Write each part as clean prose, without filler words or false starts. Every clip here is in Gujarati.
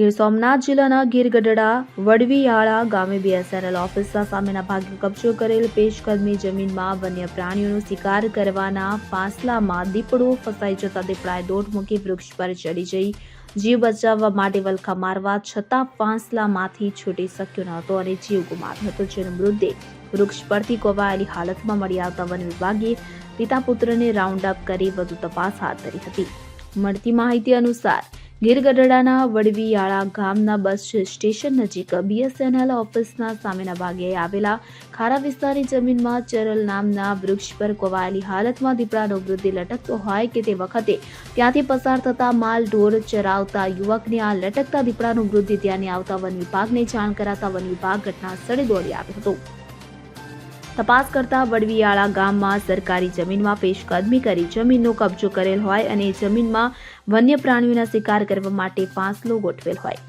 ગીર સોમનાથ જિલ્લાના ગીરગઢડા વડવીયાળા ગામે BSNL ઓફિસના સામેના ભાગે કબજો કરેલ પેશકદમી જમીનમાં વન્ય પ્રાણીઓનો શિકાર કરવાના ફાંસલામાં દીપડો ફસાઈ જતા દીપડાએ દોટ મૂકી વૃક્ષ પર ચડી જઈ જીવ બચાવવા માટે વલખા મારવા છતાં ફાંસલામાંથી છૂટી શક્યો ન હતો અને જીવ ગુમાવ્યો હતો, જેનો મૃતદેહ વૃક્ષ પરથી કોવાયેલી હાલતમાં મળી આવતા વન વિભાગે પિતા પુત્રને રાઉન્ડ અપ કરી વધુ તપાસ હાથ ધરી હતી. મળતી માહિતી અનુસાર ગીરગઢડાના વડવીયાળા ગામના બસ સ્ટેશન નજીક BSNL ઓફિસના સામેના ભાગે આવેલા ખારા વિસ્તારની જમીનમાં ચરલ નામના વૃક્ષ પર કોવાયેલી હાલતમાં દીપડાનો મૃતદેહ લટકતો હોય કે તે વખતે ત્યાંથી પસાર થતા માલ ઢોર ચરાવતા યુવકને આ લટકતા દીપડાનો મૃતદેહ ત્યાંની આવતા વન વિભાગને જાણ કરાતા વન વિભાગ ઘટના સ્થળે દોડી આવ્યો હતો. તપાસ કરતા વડવીયાળા ગામમાં સરકારી જમીનમાં પેશકદમી કરી જમીનનો કબજો કરેલ હોય અને જમીનમાં વન્ય પ્રાણીઓના શિકાર કરવા માટે ફાંસલો ગોઠવેલ હોય,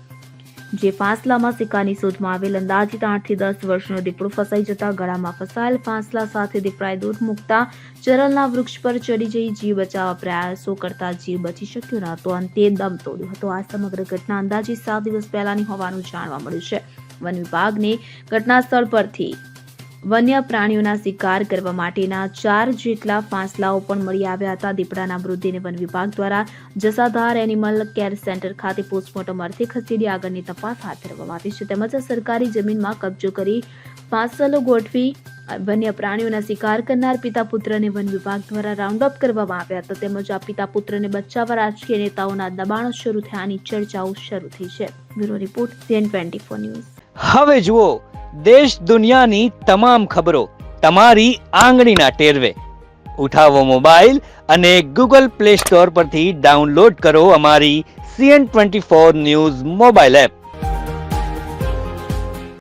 જે ફાંસલામાં શિકારની શોધમાં આવેલ અંદાજિત 8 થી 10 વર્ષનો દીપડો ફસાઈ જતા ગળામાં ફસાયેલ ફાંસલા સાથે દીપડાએ દોટ મૂકતા ચરલના વૃક્ષ પર ચડી જઈ જીવ બચાવવા પ્રયાસો કરતા જીવ બચી શક્યો ન હતો. અંતે દમ તોડ્યો હતો. આ સમગ્ર ઘટના અંદાજિત 7 દિવસ પહેલાની હોવાનું જાણવા મળ્યું છે. વન વિભાગને ઘટના સ્થળ પરથી વન્ય પ્રાણીઓના શિકાર કરવા માટેના 4 જેટલા ફાંસલાઓ પણ મળી આવ્યા હતા. દીપડાના મૃતદેહને વન વિભાગ દ્વારા જસાધાર એનિમલ કેર સેન્ટર ખાતે પોસ્ટમોર્ટમ અર્થે ખસેડી આગળની તપાસ હાથ ધરવામાં આવી છે. તેમજ સરકારી જમીનમાં કબજો કરી ફાંસલો ગોઠવી વન્ય પ્રાણીઓના શિકાર કરનાર પિતા પુત્રને વન વિભાગ દ્વારા રાઉન્ડ અપ કરવામાં આવ્યા હતા. તેમજ આ પિતા પુત્રને બચાવવા રાજકીય નેતાઓના દબાણો શરૂ થયાની ચર્ચાઓ શરૂ થઈ છે. Bureau report CN24 news. હવે જુઓ દેશ દુનિયાની તમામ ખબરો તમારી આંગળીના ટેરવે. ઉઠાવો મોબાઈલ અને Google Play Store પરથી ડાઉનલોડ કરો અમારી CN24 ન્યૂઝ મોબાઈલ એપ.